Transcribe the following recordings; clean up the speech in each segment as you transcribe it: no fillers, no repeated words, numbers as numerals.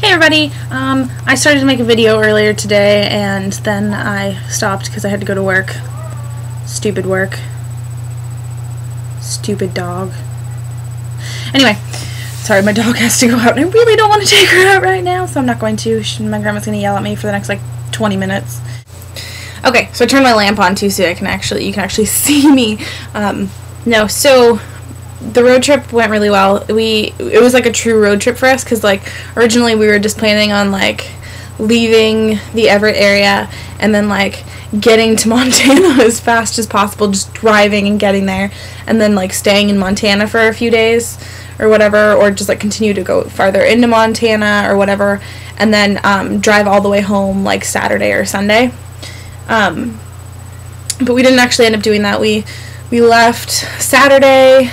Hey everybody, I started to make a video earlier today and then I stopped because I had to go to work. Stupid work. Stupid dog. Anyway, sorry, my dog has to go out and I really don't want to take her out right now, so I'm not going to. My grandma's going to yell at me for the next like 20 minutes. Okay, so I turned my lamp on too so you can actually see me. So the road trip went really well. It was like a true road trip for us because like originally we were just planning on like leaving the Everett area and then like getting to Montana as fast as possible, just driving and getting there, and then like staying in Montana for a few days or whatever, or just like continue to go farther into Montana or whatever, and then drive all the way home like Saturday or Sunday. But we didn't actually end up doing that. We left Saturday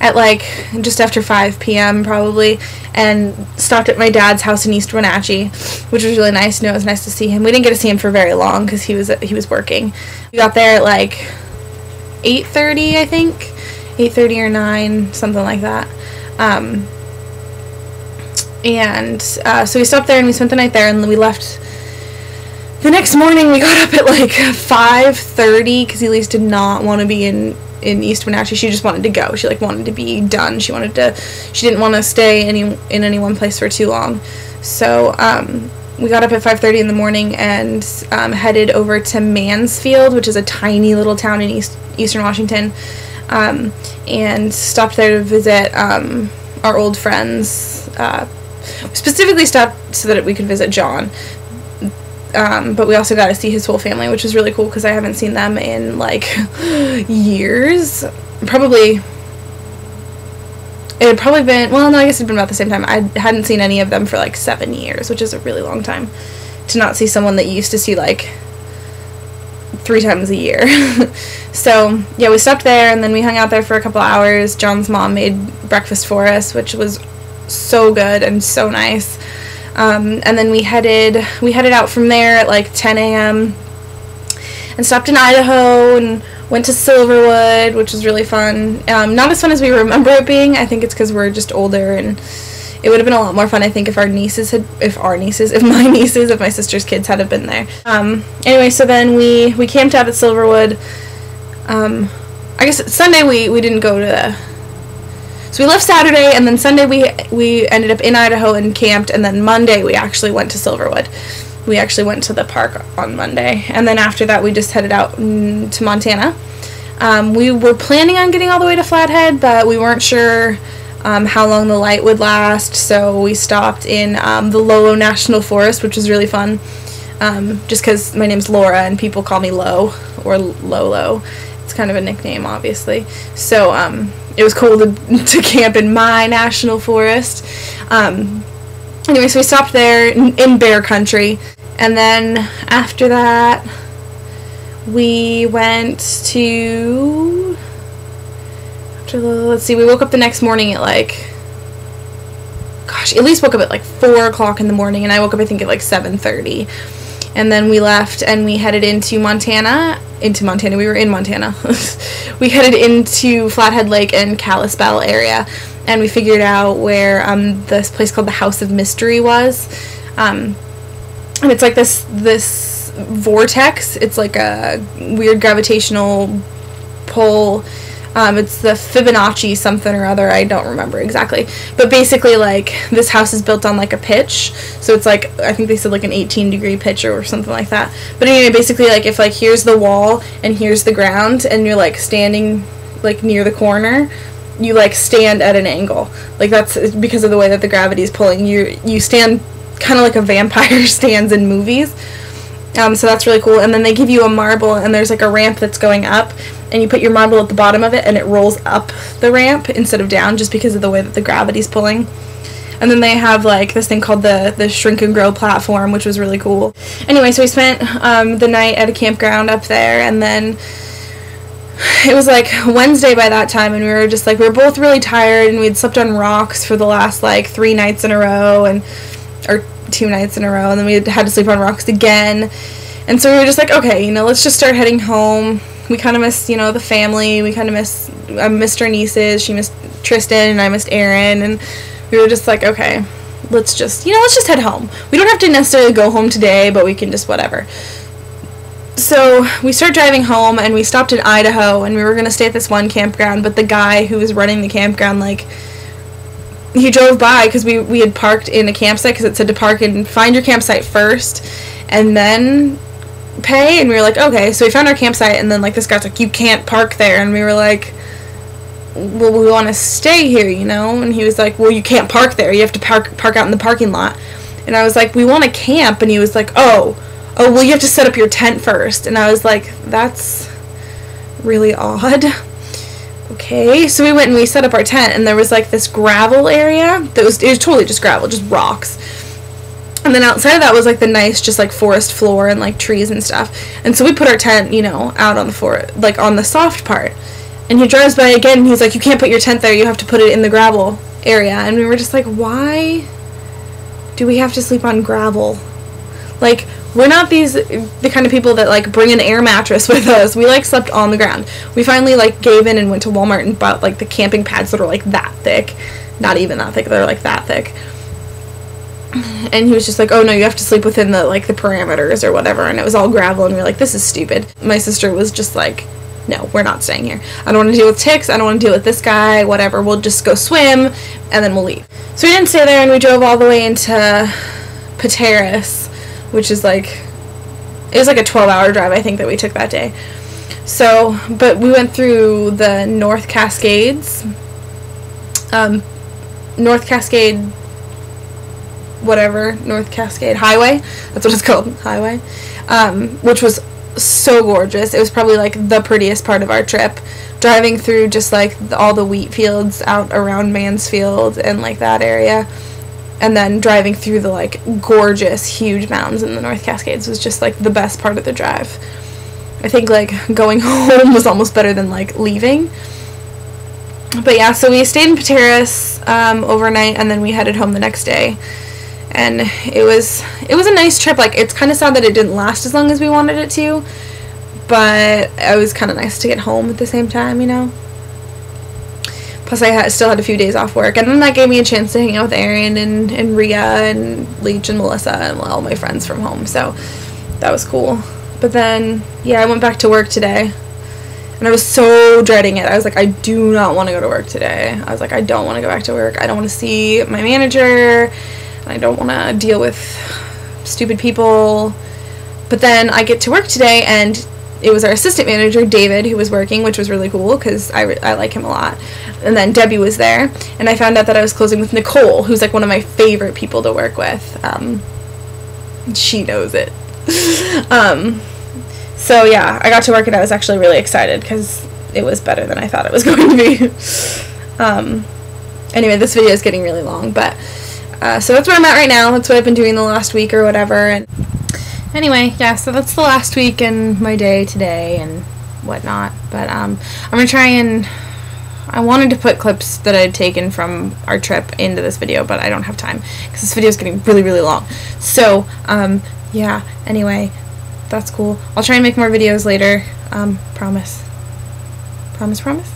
at like just after 5 p.m. probably, and stopped at my dad's house in East Wenatchee, which was really nice. It was nice to see him. We didn't get to see him for very long because he was working. We got there at like 8:30, I think, 8:30 or 9, something like that. So we stopped there and we spent the night there, and then we left. The next morning we got up at like 5:30 because Elise did not want to be in East Wenatchee. She just wanted to go. She like wanted to be done. She didn't want to stay in any one place for too long. So we got up at 5:30 in the morning and headed over to Mansfield, which is a tiny little town in Eastern Washington, and stopped there to visit our old friends. We specifically stopped so that we could visit John. But we also got to see his whole family, which was really cool because I haven't seen them in like years. It had probably been, well, no, I guess it had been about the same time. I hadn't seen any of them for like 7 years, which is a really long time to not see someone that you used to see like 3 times a year. So yeah, we stopped there and then we hung out there for a couple hours. John's mom made breakfast for us, which was so good and so nice. And then we headed out from there at like 10 a.m. and stopped in Idaho and went to Silverwood, which was really fun. Not as fun as we remember it being. I think it's because we're just older, and it would have been a lot more fun, I think, if my nieces, if my sister's kids had been there. Anyway, so then we camped out at Silverwood. I guess Sunday we didn't go to So we left Saturday, and then Sunday we ended up in Idaho and camped, and then Monday we actually went to Silverwood. We actually went to the park on Monday, and then after that we just headed out to Montana. We were planning on getting all the way to Flathead, but we weren't sure how long the light would last, so we stopped in the Lolo National Forest, which was really fun, just because my name's Laura and people call me Lo, or Lolo. It's kind of a nickname, obviously. So it was cool to camp in my national forest. Anyway, so we stopped there in bear country, and then after that we went to, we woke up the next morning at like, Elise woke up at like 4 o'clock in the morning, and I woke up I think at like 7:30. And then we left and we headed into Montana. We were in Montana. We headed into Flathead Lake and Kalispell area, and we figured out where this place called the House of Mystery was. And it's like this vortex. It's like a weird gravitational pull. It's the Fibonacci something or other, I don't remember exactly. But basically, like, this house is built on, like, a pitch. So it's, like, I think they said, like, an 18-degree pitch or something like that. But anyway, basically, like, if, like, here's the wall and here's the ground and you're, like, standing, like, near the corner, you, like, stand at an angle. Like, that's because of the way that the gravity is pulling. You stand kind of like a vampire stands in movies. So that's really cool. And then they give you a marble, and there's, like, a ramp that's going up, and you put your marble at the bottom of it, and it rolls up the ramp instead of down, just because of the way that the gravity's pulling. And then they have, like, this thing called the Shrink and Grow platform, which was really cool. Anyway, so we spent the night at a campground up there, and then it was, like, Wednesday by that time, and we were both really tired, and we'd slept on rocks for the last, like, 3 nights in a row, or 2 nights in a row, and then we had to sleep on rocks again. And so we were just like, okay, let's just start heading home. We kind of missed, the family. I missed our nieces. She missed Tristan, and I missed Aaron, and we were just like, okay, let's just head home. We don't have to necessarily go home today, but we can just whatever. So we start driving home, and we stopped in Idaho, and we were going to stay at this one campground, but the guy who was running the campground, like, he drove by, because we had parked in a campsite, because it said to park and find your campsite first, and then pay, and we were like, okay. So we found our campsite, and then, like, this guy's like, you can't park there, and we were like, well, we want to stay here, you know, and he was like, well, you can't park there, you have to park out in the parking lot, and I was like, we want to camp, and he was like, oh, well, you have to set up your tent first, and I was like, that's really odd. Okay, so we went and we set up our tent, and there was, like, this gravel area, it was totally just gravel, just rocks, and then outside of that was, like, the nice, just, like, forest floor and, like, trees and stuff, and so we put our tent, you know, out on the forest, like, on the soft part, and he drives by again, and he's like, you can't put your tent there, you have to put it in the gravel area, and we were just like, why do we have to sleep on gravel? Like, we're not the kind of people that, like, bring an air mattress with us. We, like, slept on the ground. We finally, like, gave in and went to Walmart and bought, like, the camping pads that are, like, that thick. Not even that thick. They're, like, that thick. And he was just like, oh, no, you have to sleep within the, like, the parameters or whatever. And it was all gravel, and we were like, this is stupid. My sister was just like, no, we're not staying here. I don't want to deal with ticks. I don't want to deal with this guy. Whatever. We'll just go swim, and then we'll leave. So we didn't stay there, and we drove all the way into Pateros, which is like, it was like a 12-hour drive, I think, that we took that day. So, but we went through the North Cascades, North Cascade Highway, that's what it's called, highway, which was so gorgeous. It was probably, like, the prettiest part of our trip, driving through just, like, all the wheat fields out around Mansfield and, like, that area. And then driving through the, like, gorgeous, huge mountains in the North Cascades was just, like, the best part of the drive. I think, like, going home was almost better than, like, leaving. But, yeah, so we stayed in Pateros overnight, and then we headed home the next day. And it was a nice trip. Like, it's kind of sad that it didn't last as long as we wanted it to. But it was kind of nice to get home at the same time, you know? Plus, I still had a few days off work, and then that gave me a chance to hang out with Erin and Rhea and Leach and Melissa and all my friends from home, so that was cool. But then, yeah, I went back to work today, and I was so dreading it. I was like, I do not want to go to work today. I was like, I don't want to go back to work. I don't want to see my manager, and I don't want to deal with stupid people. But then I get to work today, and it was our assistant manager, David, who was working, which was really cool, because I like him a lot. And then Debbie was there, and I found out that I was closing with Nicole, who's, like, one of my favorite people to work with. She knows it. So, yeah, I got to work, and I was actually really excited, because it was better than I thought it was going to be. Anyway, this video is getting really long, but, so that's where I'm at right now. That's what I've been doing the last week or whatever, and anyway, yeah, so that's the last week and my day today and whatnot, but, I'm gonna try and, I wanted to put clips that I had taken from our trip into this video, but I don't have time, because this video is getting really, really long. So, yeah, anyway, that's cool. I'll try and make more videos later, promise. Promise, promise?